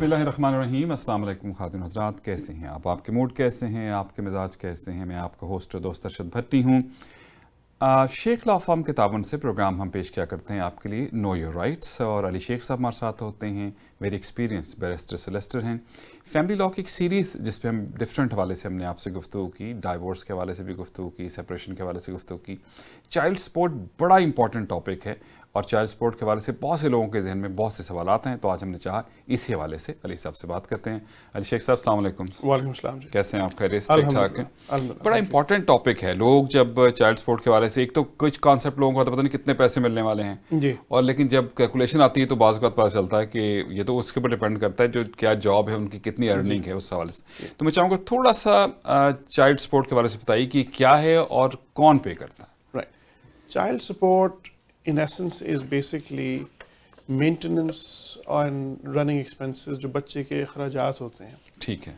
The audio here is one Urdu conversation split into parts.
اللہ الرحمن الرحیم. السلام علیکم خواتین حضرات, کیسے ہیں آپ کے موڈ کیسے ہیں, آپ کے مزاج کیسے ہیں؟ میں آپ کا ہوسٹ دوست ارشد بھٹی ہوں. شیخ لا فارم کے تعاون سے پروگرام ہم پیش کیا کرتے ہیں آپ کے لیے نو یور رائٹس, اور علی شیخ صاحب ہمارے ساتھ ہوتے ہیں, ویری ایکسپیرینس بیرسٹر سلیسٹر ہیں. فیملی لا کی ایک سیریز جس پہ ہم ڈفرینٹ حوالے سے ہم نے آپ سے گفتگو کی, ڈائیورس کے حوالے سے بھی گفتگو کی, سپریشن کے حوالے سے گفتگو کی. چائلڈ سپورٹ بڑا امپورٹنٹ ٹاپک ہے, اور چائلڈ سپورٹ کے حوالے سے بہت سے لوگوں کے ذہن میں بہت سے سوالات ہیں, تو آج ہم نے چاہا اسی حوالے سے علی صاحب سے بات کرتے ہیں. علی شیخ صاحب السلام علیکم. وعلیکم السلام جی. کیسے ہیں آپ؟ خیریت سے؟ ٹھیک ٹھاک ہیں؟ بڑا امپورٹنٹ ٹاپک ہے. لوگ جب چائلڈ سپورٹ کے حوالے سے, ایک تو کچھ کانسیپٹ لوگوں کو پتہ نہیں کتنے پیسے ملنے والے ہیں جی, اور لیکن جب کیلکولیشن آتی ہے تو بعض اوقات پتہ چلتا ہے کہ یہ تو اس کے اوپر ڈپینڈ کرتا ہے جو کیا جاب ہے ان کی, کتنی ارننگ ہے اس حوالے سے. تو میں چاہوں گا تھوڑا سا چائلڈ سپورٹ کے حوالے سے بتائیے کہ کیا ہے اور کون پے کرتا ہے. Right. Child support in essence is basically maintenance and running expenses جو بچے کے اخراجات ہوتے ہیں, ٹھیک ہے,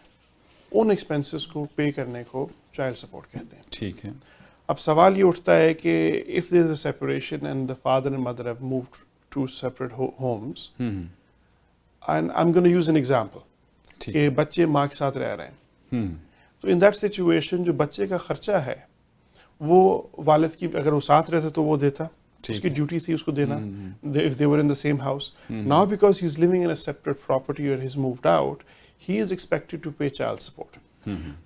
ان ایکسپینسز کو پے کرنے کو چائلڈ سپورٹ کہتے ہیں. ٹھیک ہے. اب سوال یہ اٹھتا ہے کہ if there is a separation and the father and mother have moved to separate homes and I'm going to use an example کہ بچے ماں کے ساتھ رہ رہے ہیں, تو in that situation جو بچے کا خرچہ ہے وہ والد کی, اگر وہ ساتھ رہتے تو وہ دیتا, اس کی ڈیوٹی تھی اس کو دینا, if they were in the same house. Now because he's living in a separate property or he's moved out, he is expected to pay child support.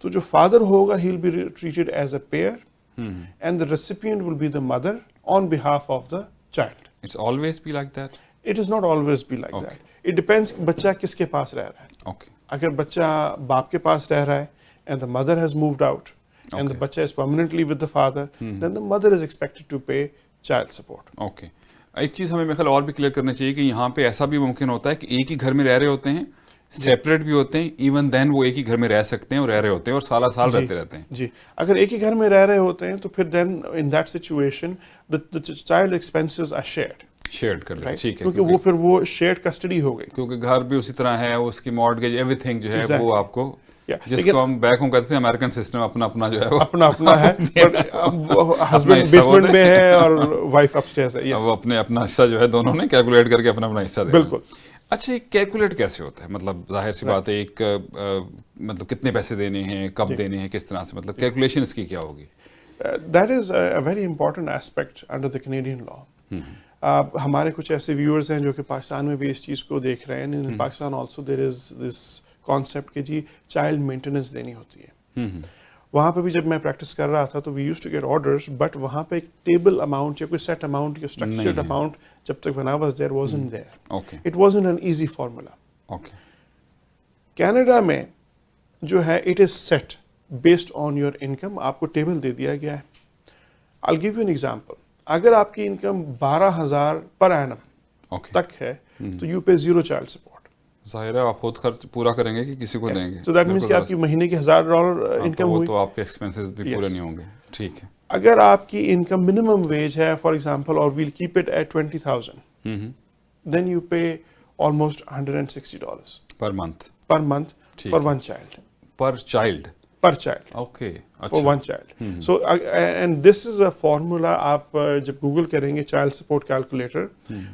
تو جو father ہوگا he'll be treated as a payer and the recipient will be the mother on behalf of the child. It's always be like that? It is not always be like that. It depends بچہ کس کے پاس رہ رہا ہے. اگر بچہ باپ کے پاس رہ رہا ہے and the mother has moved out and the بچہ is permanently with the father, then the mother is expected to pay child support. Okay. ایک چیز ہمیں خیال اور بھی کلیئر کرنا چاہیے کہ یہاں پہ ایسا بھی ممکن ہوتا ہے کہ ایک ہی گھر میں رہ رہے ہوتے ہیں, سیپریٹ بھی ہوتے ہیں, ایون دین وہ ایک ہی گھر میں رہ سکتے ہیں اور رہ رہے ہوتے ہیں اور سالہ سال رہتے رہتے ہیں. جی, اگر ایک ہی گھر میں رہ رہے ہوتے ہیں تو پھر then in that situation the child expenses are shared کر لیں, ٹھیک ہے, کیونکہ وہ پھر وہ شیئرڈ کسٹڈی ہو گئی, کیونکہ گھر بھی اسی طرح ہے, اس کی مارٹگیج ایوری تھنگ جو ہے وہ آپ کو, جس کو ہم بیک ہوم کہتے ہیں امریکن سسٹم, اپنا اپنا جو ہے وہ اپنا ہے, ہسبینڈ بیسمنٹ میں ہے اور وائف اپ اسٹیئرز ہے, وہ اپنے اپنا حصہ جو ہے دونوں نے کیلکولیٹ کر کے اپنا اپنا حصہ دے. بالکل. اچھا, کیلکولیٹ کیسے ہوتا ہے؟ مطلب ظاہر سی بات ہے, ایک مطلب کتنے پیسے دینے ہیں, کب دینے ہیں, کس طرح سے, مطلب کیلکولیشن اس کی کیا ہوگی؟ That is a very important aspect under the Canadian law. ہمارے کچھ ایسے ویورز ہیں جو کہ پاکستان میں بھی اس چیز کو دیکھ رہے ہیں. In Pakistan also there is this concept کہ جی چائلڈ مینٹیننس دینی ہوتی ہے. وہاں پہ بھی جب میں پریکٹس کر رہا تھا تو we use to get orders, but وہاں پہ ایک ٹیبل اماؤنٹ یا کوئی سیٹ اماؤنٹ یا اسٹرکچرڈ اماؤنٹ جب تک when I was there wasn't there. It wasn't an easy formula. Canada میں جو ہے it is set based on your income, آپ کو ٹیبل دے دیا گیا ہے. I'll give you an example. اگر آپ کی انکم 12,000 پر اینم تک ہے تو you pay zero child support. ظاہر ہے آپ خود خرچ پورا کریں گے کہ کسی کو دیں گے, so that means کہ آپ کی مہینے کی $1,000 انکم ہوئی تو آپ کے ایکسپینسز بھی پورے نہیں ہوں گے. ٹھیک ہے. اگر آپ کی انکم منیمم ویج ہے فار ایگزامپل, اور we'll keep it at 20,000, then you pay almost $160 per month for one child. per child. Okay. For one child. So and this is a formula. آپ جب گوگل کریں گے چائلڈ سپورٹ کیلکولیٹر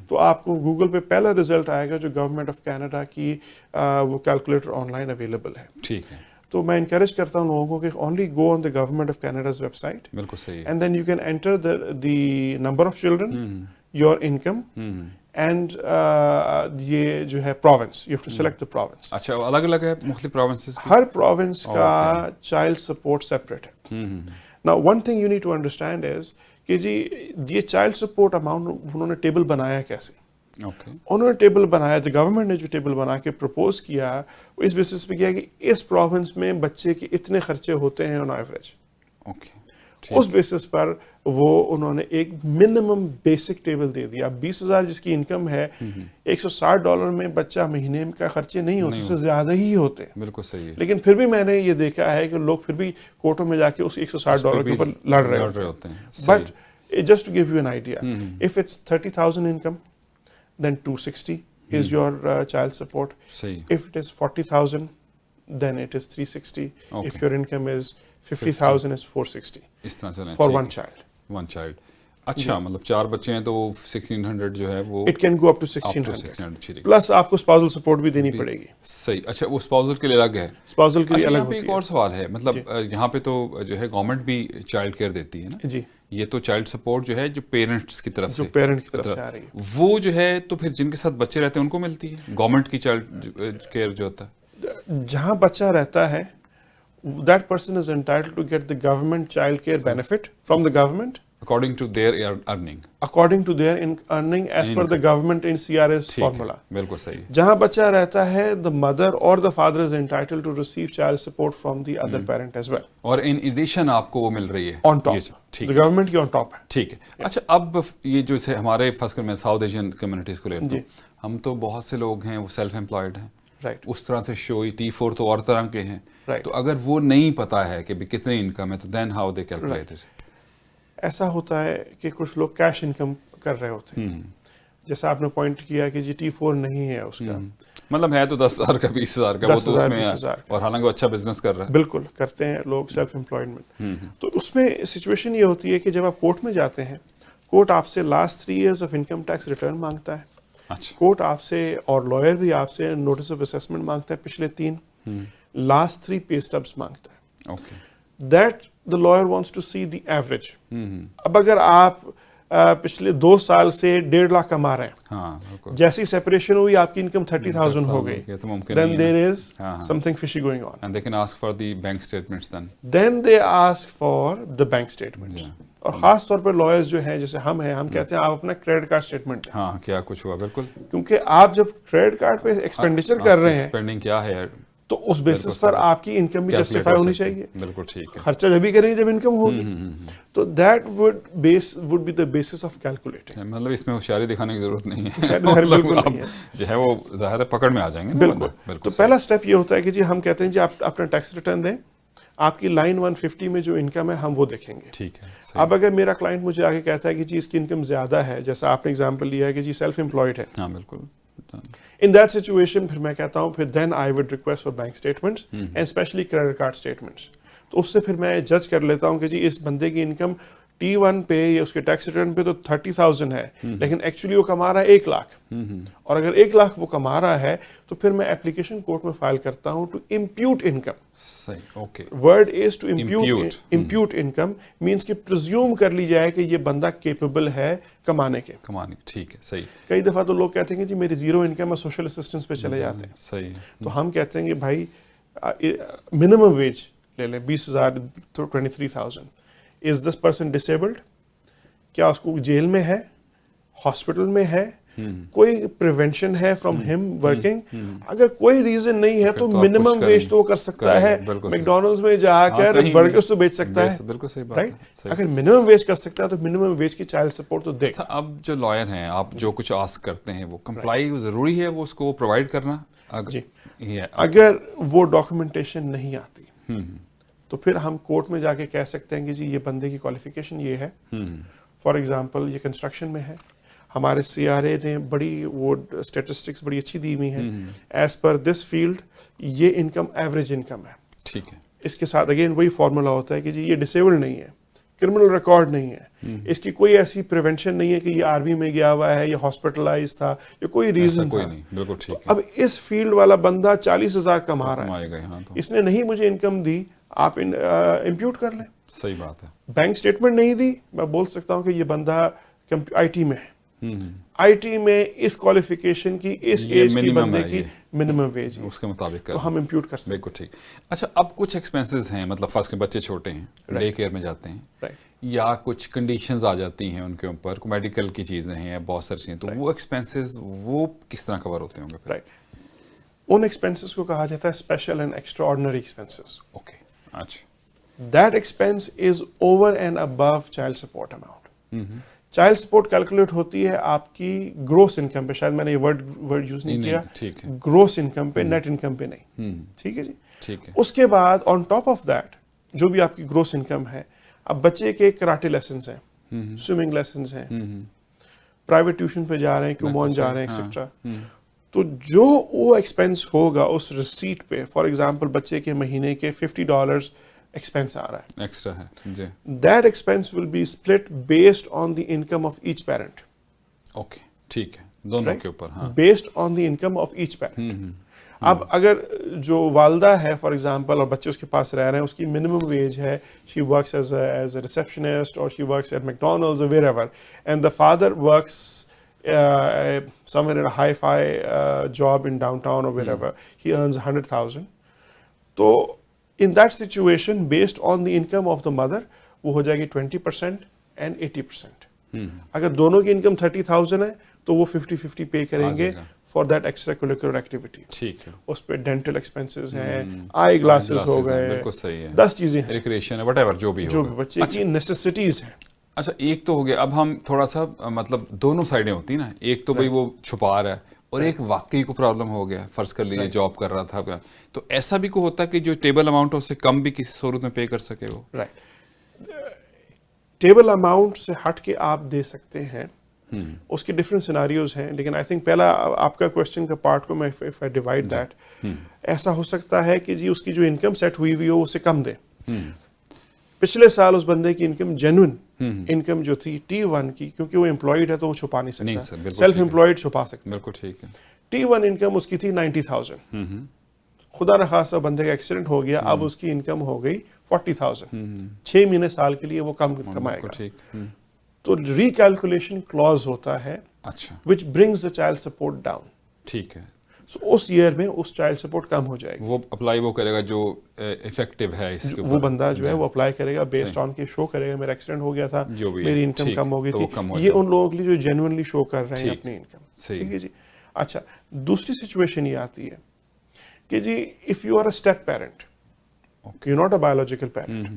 تو آپ کو گوگل پہ پہلا رزلٹ آئے گا جو گورنمنٹ آف کینیڈا کی وہ کیلکولیٹر آن لائن اویلیبل ہے. ٹھیک ہے. تو میں انکریج کرتا ہوں لوگوں کو کہ only go on the government of Canada's website, بالکل صحیح, and then you can enter the number of children, your income, and یہ جو ہے province, you have to select the province. اچھا, الگ الگ ہے مختلف پروونسز, ہر پروونس کا چائلڈ سپورٹ سیپریٹ ہے. Now one thing you need to understand is کہ جی یہ چائلڈ سپورٹ اماؤنٹ انہوں نے ٹیبل بنایا کیسے؟ انہوں نے ٹیبل بنایا, تو گورنمنٹ نے جو ٹیبل بنا کے پرپوز کیا وہ اس بیسس پہ کیا کہ اس پروونس میں بچے کے اتنے خرچے ہوتے ہیں آن ایوریج. اس بیسس پر وہ انہوں نے ایک منیمم بیسک ٹیبل دے دیا. 20,000 جس کی انکم ہے, $160 میں بچہ مہینے کا خرچے نہیں ہوتے, اس سے زیادہ ہی ہوتے ہیں. بالکل صحیح. لیکن پھر بھی میں نے یہ دیکھا ہے کہ لوگ پھر بھی کورٹوں میں جا کے اس $160 کے اوپر لڑ رہے ہوتے ہیں. But just to give you an idea, if it's 30,000 income, then $260 is your child support. If it is 40,000, then it is $360. If your income is 50,000 is $460 for one child. اچھا مطلب 4 بچے ہیں تو 1600 جو ہے وہ it can go up to 1600 plus آپ کو اسپاؤزل سپورٹ بھی دینی پڑے گی. صحیح. اچھا وہ اسپاؤزل کے لیے الگ ہے. اسپاؤزل کے لیے الگ یہاں پہ ہوتی ایک ہے. اور سوال ہے مطلب یہاں پہ تو جو ہے گورنمنٹ بھی چائلڈ کیئر دیتی ہے نا. جی یہ تو چائلڈ سپورٹ جو ہے جو پیرنٹس کی طرف سے پیرنٹ کی طرف سے آ رہی ہے وہ جو ہے تو پھر جن کے ساتھ بچے رہتے ہیں ان کو ملتی ہے گورنمنٹ کی چائلڈ کیئر جو ہوتا ہے. جہاں بچہ رہتا ہے that person is entitled to get the government child care benefit from the government according to their earning earning as per the government in CRS formula. بالکل صحیح. جہاں بچہ رہتا ہے the mother or the father is entitled to receive child support from the other parent as well. اور in addition آپ کو وہ مل رہی ہے on top. the government کی on top ہے. ٹھیک ہے. اچھا اب یہ جو سے ہمارے خاص کر میں ساؤتھ ایشین کمیونٹیز کو لیتا ہوں, ہم تو بہت سے لوگ ہیں وہ سیلف امپلائڈ ہیں. اس طرح سے شوئی T4 تو اور طرح کے ہیں. تو اگر وہ نہیں پتا ہے کہ کتنی انکم ہے تو then how they calculate it. ایسا ہوتا ہے کہ کچھ لوگ کیش انکم کر رہے ہوتے ہیں, جیسا آپ نے پوائنٹ کیا کہ جی T4 نہیں ہے اس کا, مطلب ہے تو 10,000 کا 20,000 کا وہ تو اس میں ہے اور حالانکہ وہ اچھا بزنس کر رہا ہے. بالکل کرتے ہیں لوگ سیلف امپلائمنٹ. تو اس میں سچویشن یہ ہوتی ہے کہ جب آپ کورٹ میں جاتے ہیں, کورٹ آپ سے last 3 years of income tax return مانگتا ہے. کورٹ آپ سے اور لائر بھی آپ سے نوٹس آف اسیسمنٹ مانگتا ہے پچھلے 3, لاسٹ 3 پے اسٹبس مانگتا ہے. That the lawyer wants to see the average. اب اگر آپ پچھلے 2 سال سے 1.5 لاکھ کما رہے ہیں, جیسی سیپریشن ہوئی آپ کی انکم 30,000 ہو گئی, then there is something fishy going on. And they can ask for the bank statements then. Then they ask for the bank statements. اور خاص طور پر لائرز جو ہیں جیسے ہم ہیں, ہم کہتے ہیں آپ اپنا کریڈٹ کارڈ اسٹیٹمنٹ دیں. ہاں کیا کچھ ہوا. بالکل. کیونکہ آپ جب کریڈٹ کارڈ پہ ایکسپینڈیچر کر رہے ہیں, اسپینڈنگ کیا ہے تو اس بیسس پر آپ کی انکم بھی جسٹیفائی ہونی چاہیے. بالکل ٹھیک ہے. خرچہ جبھی کریں جب انکم ہوگی. تو that would be the basis of calculating. مطلب اس میں ہوشیاری دکھانے کی ضرورت نہیں ہے, بالکل نہیں ہے, جو ہے وہ ظاہر ہے پکڑ میں آ جائیں گے. بالکل. تو پہلا اسٹیپ یہ ہوتا ہے کہ جی ہم کہتے ہیں جی آپ اپنا ٹیکس ریٹرن دیں, آپ کی لائن 150 میں جو انکم ہے ہم وہ دیکھیں گے. ٹھیک ہے. اب اگر میرا کلائنٹ مجھے آگے کہتا ہے کہ جی اس کی انکم زیادہ ہے, جیسا آپ نے اگزامپل لیا ہے کہ جی سیلف امپلائڈ ہے, ہاں بالکل, in that situation پھر میں کہتا ہوں پھر then I would request for bank statements and especially credit card statements. تو اس سے پھر میں جج کر لیتا ہوں کہ جی اس بندے کی انکم T1 پہ یا اس کے ٹیکس ریٹرن پہ تو 30,000 ہے, لیکن ایکچولی وہ کما رہا ہے 1 لاکھ. اور اگر 1 لاکھ وہ کما رہا ہے تو پھر میں اپلیکیشن کورٹ میں فائل کرتا ہوں ٹو امپیوٹ انکم. صحیح. Okay. Word is to impute income, means کہ پرزیوم کر لی جائے کہ یہ بندہ کیپیبل ہے کمانے کے. ٹھیک ہے. صحیح. کئی دفعہ تو لوگ کہتے ہیں کہ جی میری 0 انکم ہے, سوشل اسسٹنس پہ چلے جاتے ہیں. صحیح. تو ہم کہتے ہیں کہ بھائی منیمم ویج لے لیں 20,000 تو 23,000. از دس پرسن ڈسیبلڈ, کیا اس کو جیل میں ہے, ہاسپٹل میں ہے, کوئی پریونشن ہے فرام ہم ورکنگ. اگر کوئی ریزن نہیں ہے تو منیمم ویج تو وہ کر سکتا ہے, میکڈونلڈز میں جا کر برگرز تو بیچ سکتا ہے. بالکل صحیح بات ہے. اگر منیمم ویج کر سکتا ہے تو منیمم ویج کی چائلڈ سپورٹ تو دے. اب جو لائر ہیں آپ جو کچھ آسک کرتے ہیں وہ کمپلائی ضروری ہے وہ اس کو پرووائڈ کرنا. جی, اگر وہ ڈاکومنٹیشن نہیں آتی تو پھر ہم کورٹ میں جا کے کہہ سکتے ہیں کہ جی یہ بندے کی کوالیفیکیشن یہ ہے. فار ایگزامپل یہ کنسٹرکشن میں ہے, ہمارے CRA نے بڑی وہ اسٹیٹسٹکس بڑی اچھی دی ہوئی ہیں, ایز پر دس فیلڈ یہ انکم ایوریج انکم ہے. ٹھیک ہے. اس کے ساتھ اگین وہی فارمولا ہوتا ہے کہ جی یہ ڈسیبلڈ نہیں ہے, کرمنل ریکارڈ نہیں ہے, اس کی کوئی ایسی پریونشن نہیں ہے کہ یہ آرمی میں گیا ہوا ہے, یہ ہاسپٹلائز تھا, یہ کوئی ریزن تھا. بالکل ٹھیک ہے. اب اس فیلڈ والا بندہ 40,000 کما رہا ہے, اس نے نہیں مجھے انکم دی, آپ امپیوٹ کر لیں. صحیح بات ہے. بینک اسٹیٹمنٹ نہیں دی, میں بول سکتا ہوں کہ یہ بندہ IT میں ہے, IT میں اس کوالیفیکیشن کی اس ایج کی بندے کی منیمم ویج اس کے مطابق تو ہم امپیوٹ کر سکتے ہیں. بالکل ٹھیک. اچھا اب کچھ ایکسپینسز ہیں, مطلب فرض کے بچے چھوٹے ہیں, ڈے کیئر میں جاتے ہیں, یا کچھ کنڈیشنز آ جاتی ہیں ان کے اوپر, میڈیکل کی چیزیں ہیں, بہت ساری چیزیں, تو وہ ایکسپینسز وہ کس طرح کور ہوتے ہوں گے؟ ان ایکسپینسز کو کہا جاتا ہے special and extra ordinary expenses. Okay. اچھا. That expense is over and above child support amount. Child support calculate ہوتی ہے آپ کی گروس انکم پہ, شاید میں نے یہ ورڈ یوز نہیں کیا, گروس انکم پہ, نیٹ انکم پہ نہیں. ٹھیک ہے جی. ٹھیک ہے. اس کے بعد آن ٹاپ آف دیٹ جو بھی آپ کی گروس انکم ہے, اب بچے کے کراٹے لیسنس ہیں, سوئمنگ لیسنس ہیں, پرائیویٹ ٹیوشن پہ جا رہے ہیں, کیومون جا رہے ہیں, ایکسیٹرا, تو جو وہ ایکسپینس ہوگا اس ریسیٹ پہ, فار ایگزامپل بچے کے مہینے کے $50 expense آ رہا ہے. ایکسٹرا ہے جی. That expense will be split based on the income of each parent. Okay ٹھیک ہے دونوں کے اوپر. ہاں Based on the income of each parent. اب اگر جو والدہ ہے فار ایگزامپل اور بچے اس کے پاس رہ رہے ہیں, اس کی منیمم ویج ہے, she works as a receptionist اور شی ورکس ایٹ میکڈونلڈز اور where ever, and the father works somewhere in a hi-fi job in downtown or wherever, he earns 100,000. تو in that situation, based on the income of the mother, وہ ہو جائے گی 20% and 80%. اگر دونوں کی انکم 30,000 ہے تو وہ 50-50 پے کریں گے for that extra curricular activity. ٹھیک ہے. اس پہ ڈینٹل ایکسپینسز ہیں, آئی گلاسز ہو گئے, بالکل صحیح ہے, 10 چیزیں ہیں, ریکریشن وٹ ایور جو بھی بچے کی نیسیسٹیز ہیں. اچھا ایک تو ہو گیا, اب ہم تھوڑا سا مطلب دونوں سائڈیں ہوتی ہیں نا, ایک تو بھائی وہ چھپا رہا ہے اور ایک واقعی کو پرابلم ہو گیا, فرض کر لیجیے جاب کر رہا تھا, تو ایسا بھی کوئی ہوتا ہے کہ جو ٹیبل اماؤنٹ ہے اس سے کم بھی کسی صورت میں پے کر سکے وہ. رائٹ, ٹیبل اماؤنٹ سے ہٹ کے آپ دے سکتے ہیں, اس کے ڈفرینٹ سیناریوز ہیں, لیکن آئی تھنک پہلا آپ کا کوشچن کا پارٹ کو میں اف آئی ڈیوائڈ دیٹ, ایسا ہو سکتا ہے کہ جی اس کی جو انکم سیٹ ہوئی ہوئی ہو اسے کم دے. پچھلے سال اس بندے کی انکم جینوئن انکم جو تھی T1 کی, کیونکہ وہ امپلائڈ ہے تو وہ چھپا نہیں سکتا, سیلف امپلائڈ چھپا سکتا. بالکل ٹھیک ہے. T1 انکم اس کی تھی 90,000, خدا نخواستہ بندے کا ایکسیڈنٹ ہو گیا, اب اس کی انکم ہو گئی 40,000, 6 مہینے سال کے لیے وہ کم کمائے گا. تو ریکیلکولیشن کلوز ہوتا ہے which brings the child support down. ٹھیک ہے. سو اس ایئر میں اس چائلڈ سپورٹ کم ہو جائے گی. وہ اپلائی وہ کرے گا جو افیکٹو ہے اس کے اوپر, وہ بندہ جو ہے وہ اپلائی کرے گا بیسڈ آن کے شو کرے گا میرا ایکسیڈنٹ ہو گیا تھا, میری انکم کم ہو گئی تھی. یہ ان لوگوں کے لیے جو جینوئنلی شو کر رہے ہیں اپنی انکم. ٹھیک ہے جی. اچھا دوسری سچویشن یہ آتی ہے کہ جی if you are a step parent, you not a biological parent,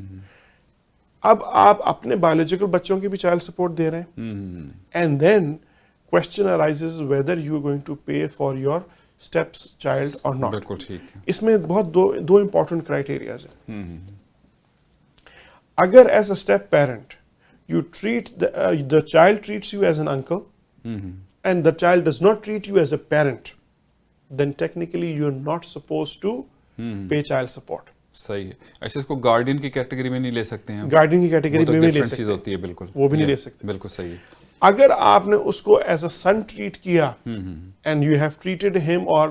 اب آپ اپنے بایولوجیکل بچوں کی بھی چائلڈ سپورٹ دے رہے ہیں, and then question arises whether you are going to pay for your steps child or not. بالکل ٹھیک ہے. اس میں بہت دو امپورٹنٹ کرائٹیریاز ہیں. اگر as a step parent you treat the child treats you as an uncle and the child does not treat you as a parent, then technically you are not supposed to pay child support. صحیح ہے. ایسے اس کو گارڈین کی کیٹیگری میں نہیں لے سکتے ہیں, گارڈین کی کیٹیگری میں نہیں لے سکتے, چیز ہوتی ہے بالکل, وہ بھی نہیں لے سکتے. بالکل صحیح ہے. اگر آپ نے اس کو ایز اے سن ٹریٹ کیا اینڈ یو ہیو ٹریٹڈ ہم اور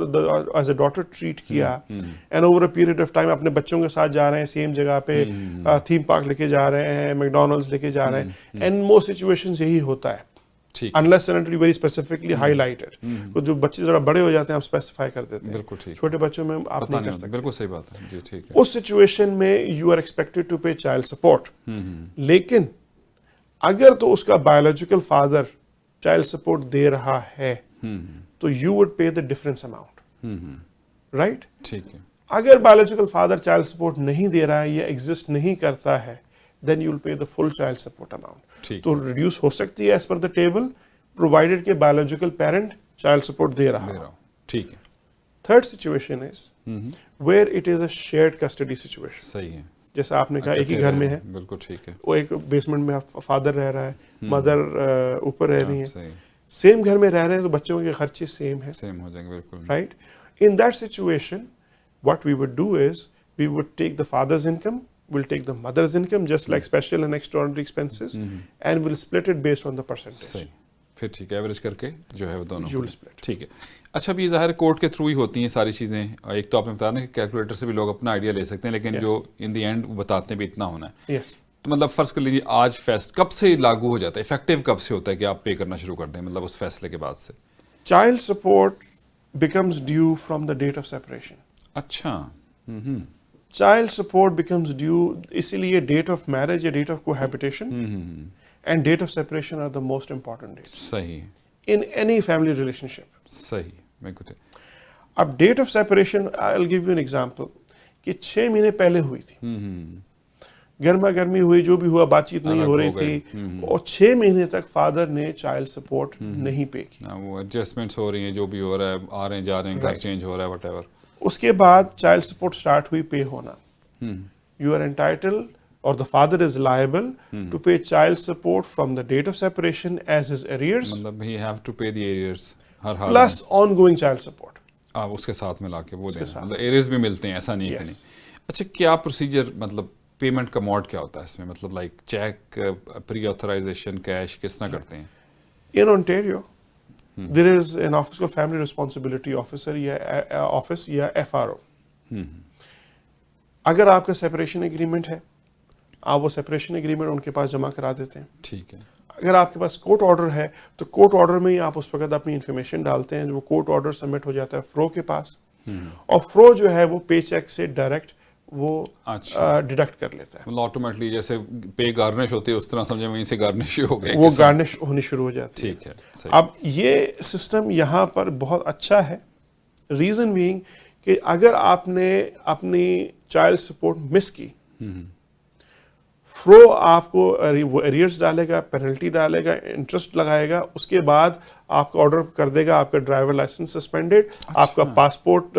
ایز اے ڈاٹر ٹریٹ کیا and over a period of time اپنے بچوں کے ساتھ جا رہے ہیں سیم جگہ پہ, تھیم پارک لے کے جا رہے ہیں, میکڈونلڈز لے کے جا رہے ہیں, اینڈ موسٹ سچویشنز یہی ہوتا ہے unless and until very specifically highlighted. تو جو بچے ذرا بڑے ہو جاتے ہیں آپ اسپیسیفائی کر دیتے ہیں, چھوٹے بچوں میں آپ نہیں کر سکتے. بالکل صحیح بات ہے جی. ٹھیک ہے. اس سچویشن میں you are expected to pay child support, لیکن اگر تو اس کا بایولوجیکل فادر چائلڈ سپورٹ دے رہا ہے تو you would pay the difference amount, right. ٹھیک ہے. اگر بایولوجیکل فادر چائلڈ سپورٹ نہیں دے رہا ہے یا ایگزسٹ نہیں کرتا ہے, then you will pay the full child support amount. تو ریڈیوس ہو سکتی ہے as per the table provided کہ بایولوجیکل پیرنٹ چائلڈ سپورٹ دے رہا ہے. ٹھیک ہے. Third situation is where it is a shared custody situation. صحیح ہے. جیسا آپ نے کہا ایک ہی گھر میں ہے, بالکل ٹھیک ہے, وہ ایک بیسمنٹ میں فادر رہ رہا ہے, مدر اوپر رہ رہی ہے, سیم گھر میں رہ رہے ہیں تو بچوں کے خرچے سیم ہیں, سیم ہو جائیں گے. بالکل right. In that situation what we would do is we would take the father's income, we'll take the mother's income just like special and extraordinary expenses, and we'll split it based on the percentage. صحیح. پھر ٹھیک ہے, ایوریج کر کے جو ہے وہ دونوں ٹھیک ہے. اچھا اب یہ ظاہر کورٹ کے تھرو ہی ہوتی ہیں ساری چیزیں. ایک تو آپ نے بتایا نا کہ کیلکولیٹر سے بھی لوگ اپنا آئیڈیا لے سکتے ہیں, لیکن جو ان دی اینڈ بتاتے ہیں بھی اتنا ہونا ہے. تو مطلب فرض کر لیجیے آج کب سے لاگو ہو جاتا ہے, افیکٹو کب سے ہوتا ہے کہ آپ پے کرنا شروع کر دیں, مطلب اس فیصلے کے بعد سے؟ Child support becomes due from the date of separation. اچھا. چائلڈ سپورٹ بیکمز ڈیو اسی لیے ڈیٹ آف میرج یا date of cohabitation and date of separation are the most important dates. صحیح. In any family relationship. صحیح. بالکل. اب date of separation I will give you an example کہ 6 مہینے پہلے ہوئی تھی, گرما گرمی ہوئی, جو بھی ہوا, بات چیت نہیں ہو رہی تھی, اور 6 مہینے تک فادر نے چائلڈ سپورٹ نہیں پے کی. وہ ایڈجسٹمنٹس ہو رہی ہیں, جو بھی ہو رہا ہے, آ رہے ہیں جا رہے ہیں, گھر چینج ہو رہا ہے, وٹ ایور. اس کے بعد چائلڈ سپورٹ اسٹارٹ ہوئی پے ہونا. یو آر انٹائٹلڈ اور the father is liable to pay child support from the date of separation as his arrears. مطلب he have to pay the arrears ہر حال plus ongoing child support. اس کے ساتھ ملا کے وہ دیں, مطلب arrears بھی ملتے ہیں, ایسا نہیں ہے کہ نہیں. اچھا کیا پروسیجر مطلب پیمنٹ کا موڈ کیا ہوتا ہے اس میں؟ مطلب لائک چیک، پری آتھرائزیشن، کیش، کس طرح کرتے ہیں؟ In Ontario, there is an office called Family Responsibility Officer یا آفس یا FRO. اگر آپ کا سیپریشن ایگریمنٹ ہے، آپ وہ سیپریشن ایگریمنٹ ان کے پاس جمع کرا دیتے ہیں. ٹھیک ہے. اگر آپ کے پاس کورٹ آرڈر ہے تو کورٹ آرڈر میں ہی آپ اس وقت اپنی انفارمیشن ڈالتے ہیں، جو کورٹ آرڈر سبمٹ ہو جاتا ہے فرو کے پاس، اور فرو جو ہے وہ پے چیک سے ڈائریکٹ وہ ڈیڈکٹ کر لیتا ہے. مطلب آٹومیٹلی جیسے پے گارنش ہوتی ہے اس طرح سمجھے وہیں سے گارنش ہو گئے، وہ گارنش ہونی شروع ہو جاتی ہے. ٹھیک ہے. اب یہ سسٹم یہاں پر بہت اچھا ہے، ریزن بینگ کہ اگر آپ نے اپنی چائلڈ سپورٹ مس کی، فرو آپ کو وہ ایریئرز ڈالے گا، پینلٹی ڈالے گا، انٹرسٹ لگائے گا، اس کے بعد آپ کا آرڈر کر دے گا آپ کا ڈرائیور لائسنس سسپینڈیڈ، آپ کا passport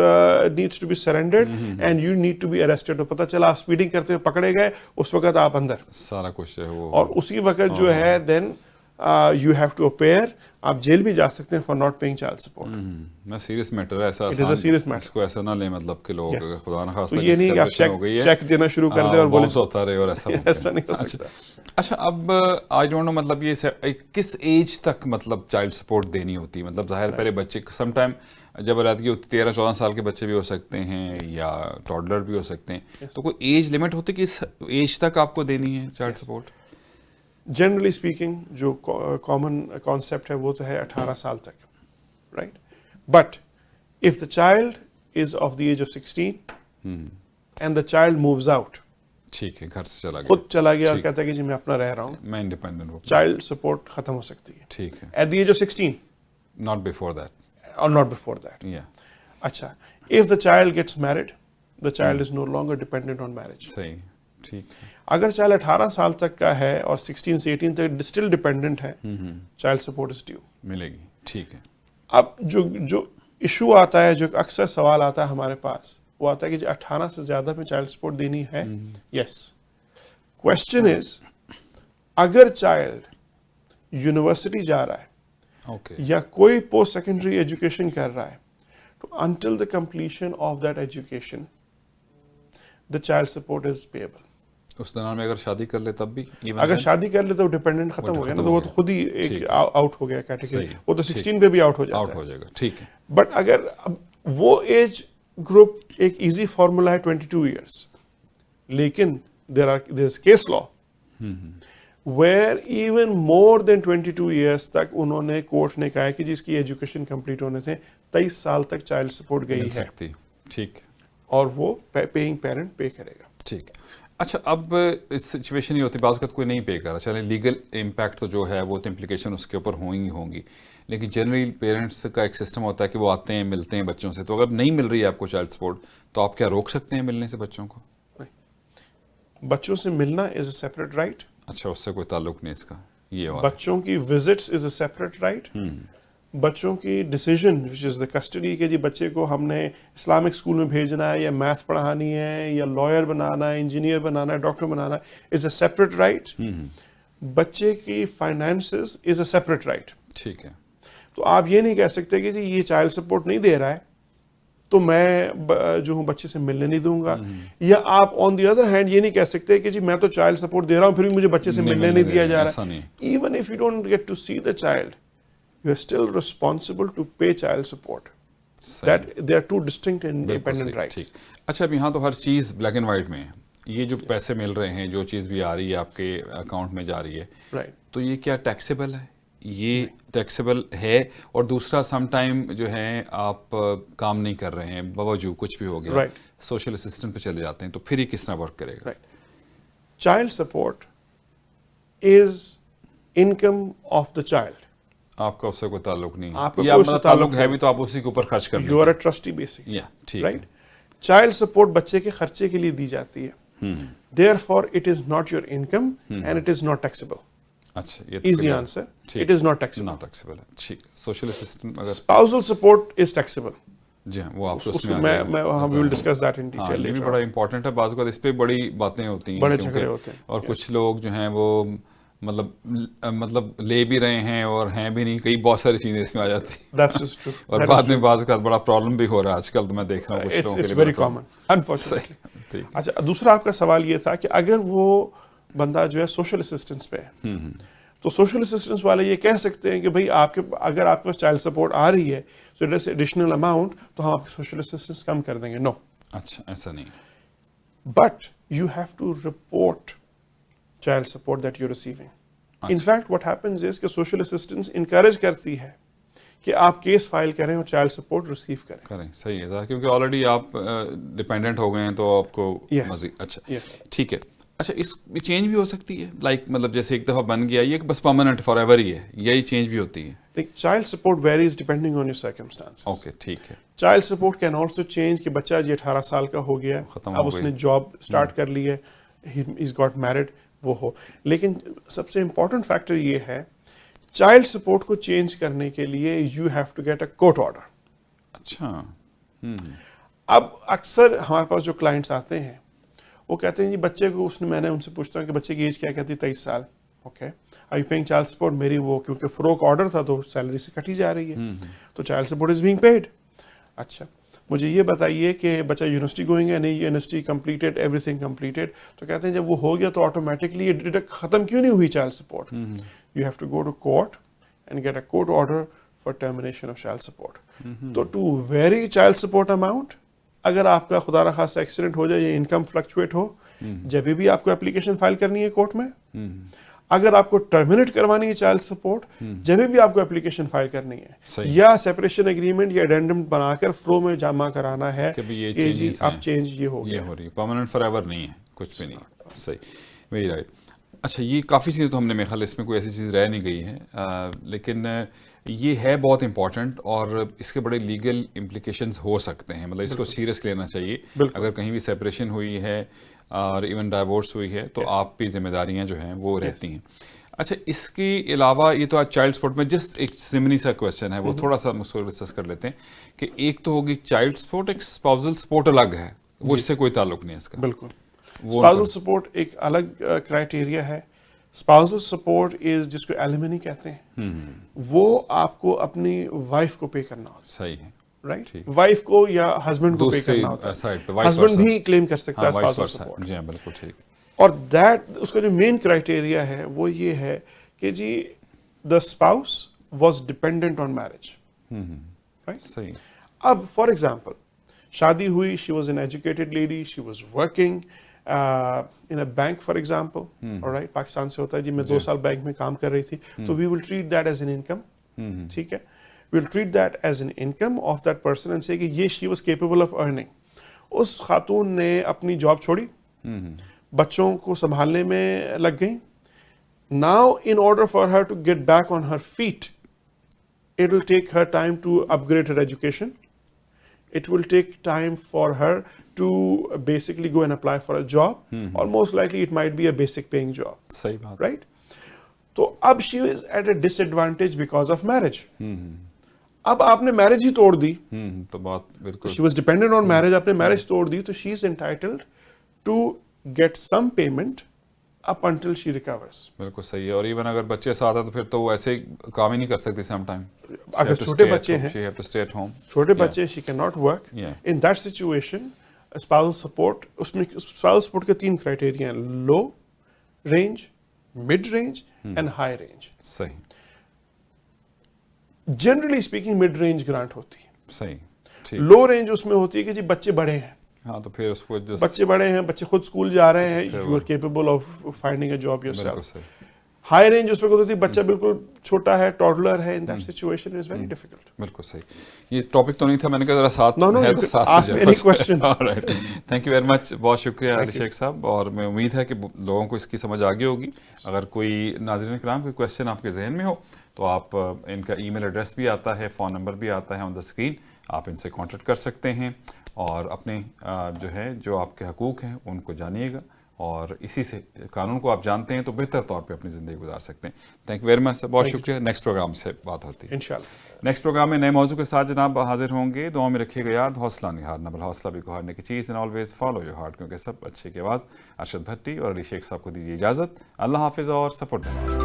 needs to be surrendered and you need to be arrested. پتہ چلا آپ اسپیڈنگ کرتے ہوئے پکڑے گئے، اس وقت آپ اندر سارا کچھ ہے وہ، اور اسی وقت جو ہے then you have to appear, آپ جیل بھی جا سکتے ہیں for not paying child support. میں سیریس میٹر ہے ایسا، اس کو ایسا نہ لیں مطلب کہ لوگ خدا نہ خواستہ یہ نہیں کہ آپ چیک دینا شروع کر دیں اور بولیں ہوتا رہے، اور ایسا نہیں ہو سکتا. اچھا اب آئی ڈونٹ نو مطلب یہ کس ایج تک مطلب چائلڈ سپورٹ دینی ہوتی ہے؟ مطلب ظاہر پہلے بچے سم ٹائم جب رہتی ہوتی 13-14 سال کے بچے بھی ہو سکتے ہیں یا ٹاڈلر بھی ہو سکتے ہیں، تو کوئی ایج لمٹ ہوتی ہے کہ اس ایج تک آپ کو دینی ہے چائلڈ سپورٹ؟ جنرلی اسپیکنگ جو کامن کانسیپٹ ہے وہ تو ہے 18 سال تک، right. But if the child is of the age of 16 and the child moves out, ٹھیک ہے، گھر سے چلا گیا، خود چلا گیا اور کہتا ہے کہ جی میں اپنا رہ رہا ہوں، میں انڈیپینڈنٹ ہوں، چائلڈ سپورٹ ختم ہو سکتی ہے. ٹھیک ہے. At the age of 16 not before that. or not before that. Yeah. اچھا, if the child gets married, the child is no longer dependent on marriage. صحیح, ٹھیک. اگر چائلڈ 18 سال تک کا ہے اور 16 سے 18 تک اسٹل ڈیپینڈنٹ ہے, چائلڈ سپورٹ از ڈیو, ملے گی. ٹھیک ہے. اب جو ایشو آتا ہے, جو اکثر سوال آتا ہے ہمارے پاس, وہ آتا ہے کہ 18 سے زیادہ میں چائلڈ سپورٹ دینی ہے. یس. کوشچن از, اگر چائلڈ یونیورسٹی جا رہا ہے یا کوئی پوسٹ سیکنڈری ایجوکیشن کر رہا ہے, تو until the completion of that education the child support is payable. اس دوران میں اگر شادی کر لے تب بھی, اگر شادی کر لے تو ڈیپینڈنٹ ختم ہو گیا نا, تو وہ تو خود ہی ایک آؤٹ ہو گیا کیٹیگری, وہ تو 16 پہ بھی آؤٹ ہو جاتا ہے. ٹھیک ہے. بٹ اگر وہ ایج گروپ, ایک ایزی فارمولا ہے 22 ایئرس, لیکن there is case law where even more than 22 years تک انہوں نے, کورٹ نے کہا ہے کہ جس کی ایجوکیشن کمپلیٹ ہونے سے 23 سال تک چائلڈ سپورٹ گئی ہے. ٹھیک. اور وہ پیئنگ پیرنٹ پے کرے گا. ٹھیک. اچھا, اب سچویشن یہ ہوتی ہے بعض اوقات کوئی نہیں پے کر رہا, چلے لیگل امپیکٹ تو جو ہے وہ تو امپلیکیشن اس کے اوپر ہوں گی, لیکن جنرلی پیرنٹس کا ایک سسٹم ہوتا ہے کہ وہ آتے ہیں, ملتے ہیں بچوں سے, تو اگر نہیں مل رہی ہے آپ کو چائلڈ سپورٹ, تو آپ کیا روک سکتے ہیں ملنے سے بچوں کو؟ بچوں سے ملنا از اے سیپریٹ رائٹ. اچھا, اس سے کوئی تعلق نہیں اس کا. یہ بچوں کی visits is a separate right. بچوں کی ڈیسیژن وچ از دا کسٹڈی, کہ جی بچے کو ہم نے اسلامک اسکول میں بھیجنا ہے, یا میتھ پڑھانی ہے, یا لائر بنانا ہے, انجینئر بنانا ہے, ڈاکٹر بنانا ہے, از اے سیپریٹ رائٹ. بچے کی finances is a separate right. ٹھیک ہے. تو آپ یہ نہیں کہہ سکتے کہ جی یہ چائلڈ سپورٹ نہیں دے رہا ہے تو میں جو ہوں بچے سے ملنے نہیں دوں گا, یا آپ آن دی ادر ہینڈ یہ نہیں کہہ سکتے کہ جی میں تو چائلڈ سپورٹ دے رہا ہوں پھر بھی مجھے بچے سے ملنے نہیں دیا جا رہا. Even if you don't get to see the child, you are still responsible to pay child support. That they are two distinct and independent rights. اچھا, اب یہاں تو ہر چیز بلیک اینڈ وائٹ میں ہے. یہ جو پیسے مل رہے ہیں, جو چیز بھی آ رہی ہے آپ کے اکاؤنٹ میں جا رہی ہے, تو یہ کیا ٹیکسیبل ہے؟ یہ ٹیکسیبل ہے. اور دوسرا, سم ٹائم جو ہے آپ کام نہیں کر رہے ہیں, باوجود کچھ بھی ہو گیا, سوشل اسسٹنٹ پہ چلے جاتے ہیں, تو پھر یہ کس طرح ورک کرے گا؟ Child support is income of the child. آپ کا اس سے کوئی تعلق نہیں, یا تعلق ہے بھی تو آپ اسی کے اوپر خرچ کرتے ہیں. You are a trustee basically, right. Child support بچے کے خرچے کے لیے دی جاتی ہے. Therefore it is not your income and it is not taxable. اچھا, easy answer. It is not taxable. Not taxable. ٹھیک. سوشل اسسٹنٹ اگر spousal support is taxable. جی ہاں, وہ آپ کو اس میں ہم will discuss that in detail. یہ بھی بڑا امپورٹنٹ ہے. بعض اوقات اس پہ بڑی باتیں ہوتی ہیں, بڑے جھگڑے ہوتے ہیں, اور کچھ لوگ جو ہیں وہ مطلب لے بھی رہے ہیں اور ہیں بھی نہیں, کئی بہت ساری چیزیں اس میں آ جاتی ہیں, اور بعد میں بعض اوقات بڑا پرابلم بھی ہو رہا ہے آج کل. تو میں دیکھ رہا ہوں کچھ لوگوں کے لیے very common, unfortunately. اچھا دوسرا آپ کا سوال یہ تھا کہ اگر وہ بندہ جو ہے سوشل اسسٹنس پہ ہے تو سوشل اسسٹنس والے یہ کہہ سکتے ہیں کہ بھائی اگر آپ کے پاس چائلڈ سپورٹ آ رہی ہے تو اٹ از ایڈیشنل اماؤنٹ تو ہم آپ کی سوشل اسسٹنس کم کر دیں گے. نو. اچھا ایسا نہیں. But you have to report child support that you receiving. In fact what happens is کہ سوشل اسسٹنس انکریج کرتی ہے کہ آپ کیس فائل کریں اور چائلڈ سپورٹ ریسیو کریں. صحیح ہے کیونکہ آلریڈی آپ ڈپینڈنٹ ہو گئے ہیں تو آپ کو مزید. اچھا ٹھیک ہے. اچھا اس میں چینج بھی ہو سکتی ہے لائک مطلب جیسے ایک دفعہ بن گیا یہ بس پرماننٹ فار ایور ہی ہے, یہی چینج بھی ہوتی ہے؟ Child support varies depending on your circumstances. Okay ٹھیک ہے. Child support can also change کہ بچہ جی 18 سال کا ہو گیا اب اس نے جاب اسٹارٹ کر لی ہے, ہی از گاٹ میرڈ, وہ ہو. لیکن سب سے امپورٹنٹ فیکٹر یہ ہے چائلڈ سپورٹ کو چینج کرنے کے لیے you have to get a court order. اچھا. اب اکثر ہمارے پاس جو کلائنٹس آتے ہیں وہ کہتے ہیں جی بچے کو میں نے ان سے پوچھتا ہوں کہ بچے کی ایج کیا کہتی ہے 23 سال. Okay are you paying child support? میری وہ کیونکہ فروغ آرڈر تھا تو سیلری سے کٹی جا رہی ہے تو child support is being paid. اچھا مجھے یہ بتائیے کہ بچہ یونیورسٹی گوئنگ ہے, نہیں university completed, every thing completed. تو کہتے ہیں جب وہ ہو گیا تو آٹومیٹکلی یہ ڈیڈکٹ ختم کیوں نہیں ہوئی child support? You have to go to court and get a court order for termination of child support. تو to vary child support amount, اگر آپ کا خدا نخواستہ ایکسیڈنٹ ہو جائے یا انکم فلکچویٹ ہو, جب بھی آپ کو اپلیکیشن فائل کرنی ہے کورٹ میں. اگر آپ کو ٹرمینیٹ کروانی ہے چائلڈ سپورٹ, جب بھی آپ کو اپلیکیشن فائل کرنی ہے, یا سیپریشن اگریمنٹ یا ایڈینڈم بنا کر فرو میں جمع کرانا ہے کہ جی اب چینج یہ ہو گیا, یہ ہو رہی ہے, پرماننٹ فار ایور نہیں ہے, کچھ بھی نہیں. صحیح, ویری رائٹ. اچھا یہ کافی چیزیں تو ہم نے میرے خیال اس میں کوئی ایسی چیز رہ نہیں گئی ہے, لیکن یہ ہے بہت امپورٹنٹ اور اس کے بڑے لیگل امپلیکیشنز ہو سکتے ہیں. مطلب اس کو سیریس لینا چاہیے. اگر کہیں بھی سیپریشن ہوئی ہے اور ایون ڈائیورس ہوئی ہے تو آپ کی ذمہ داریاں جو ہیں وہ رہتی ہیں. اچھا اس کے علاوہ یہ تو آج چائلڈ سپورٹ میں جسٹ ایک ضمنی سا کویشچن ہے, وہ تھوڑا سا مجھ کو ڈسکس کر لیتے ہیں کہ ایک تو ہوگی چائلڈ سپورٹ, ایک اسپاؤزل سپورٹ الگ ہے, وہ اس سے کوئی تعلق نہیں ہے اس کا. بالکل. اسپاؤزل سپورٹ ایک الگ کرائٹیریا ہے. اسپاؤزل سپورٹ از جس کو ایلیمنی کہتے ہیں, وہ آپ کو اپنی وائف کو پے کرنا ہوتا ہے. صحیح ہے رائٹ, وائف کو یا ہسبینڈ کو پے کرنا ہوتا ہے. ہسبینڈ بھی کلیم کر سکتا ہے اسپاؤزل سپورٹ. جی ہاں بالکل ٹھیک. اور اس کا جو مین کرائٹیریا ہے وہ یہ ہے کہ جی the spouse was dependent on marriage. صحیح. اب فار ایگزامپل شادی ہوئی, she was an educated lady, she was working in a bank for example, all right, Pakistan سے ہوتا ہے جی میں 2 سال بینک میں کام کر رہی تھی, تو we will treat that as an income. ٹھیک ہے, we will treat that as an income of that person and say کہ یہ she was capable of earning. اس خاتون نے اپنی جاب چھوڑی, بچوں کو سنبھالنے میں لگ گئیں. Now in order for her to get back on her feet, it will take her time to upgrade her education. It will take time for her to basically go and apply for a job, or most likely it might be a basic paying job. صحیح بات. Right? تو اب she is at a disadvantage because of marriage. اب آپ نے میرج ہی توڑ دی, تو بات بالکل. She was dependent on marriage, آپ نے میرج توڑ دی, تو she is entitled to get some payment up until she recovers. بالکل صحیح ہے. اور ایون اگر بچے ساتھ ہیں تو پھر تو وہ ایسے کام ہی نہیں کر سکتی سم ٹائم. اگر چھوٹے بچے ہیں, she have to stay at home. چھوٹے بچے, she cannot work. In that situation, spousal support, اس میں spousal support کے 3 کرائٹیریا ہیں: low range, mid range and high range. صحیح. Generally speaking mid range grant ہوتی ہے. صحیح. لو رینج اس میں ہوتی ہے کہ جی بچے بڑے ہیں. ہاں تو پھر اس کو بچے بڑے ہیں, بچے خود اسکول جا رہے ہیں, you are capable of finding a job yourself. High range اس میں ہوتی ہے بچہ بالکل چھوٹا ہے, ٹوڈلر ہے, in that situation is very difficult. بالکل صحیح. یہ ٹاپک تو نہیں تھا, میں نے کہا ذرا ساتھ ہے تو ساتھ تھینک یو ویری مچ. بہت شکریہ علی شیخ صاحب, اور میں امید ہے کہ لوگوں کو اس کی سمجھ آ گئی ہوگی. اگر کوئی ناظرین کرام کوئی کویشچن آپ کے ذہن میں ہو تو آپ ان کا ای میل ایڈریس بھی آتا ہے, فون نمبر بھی آتا ہے آن دا اسکرین, آپ ان سے کانٹیکٹ کر سکتے ہیں اور اپنے جو ہے جو آپ کے حقوق ہیں ان کو جانیے گا, اور اسی سے قانون کو آپ جانتے ہیں تو بہتر طور پہ اپنی زندگی گزار سکتے ہیں. تھینک یو ویری مچ سر, بہت شکریہ. نیکسٹ پروگرام سے بات ہوتی ہے انشاءاللہ. نیکسٹ پروگرام میں نئے موضوع کے ساتھ جناب حاضر ہوں گے. دعاؤں میں رکھیے گا یاد, حوصلہ نہیں ہارنا بل حوصلہ بھی کو ہارنے کی چیز, and always follow your heart, کیونکہ سب اچھے کی آواز. ارشد بھٹی اور علی شیخ صاحب کو دیجیے اجازت. اللہ حافظ اور سپورٹ دینا.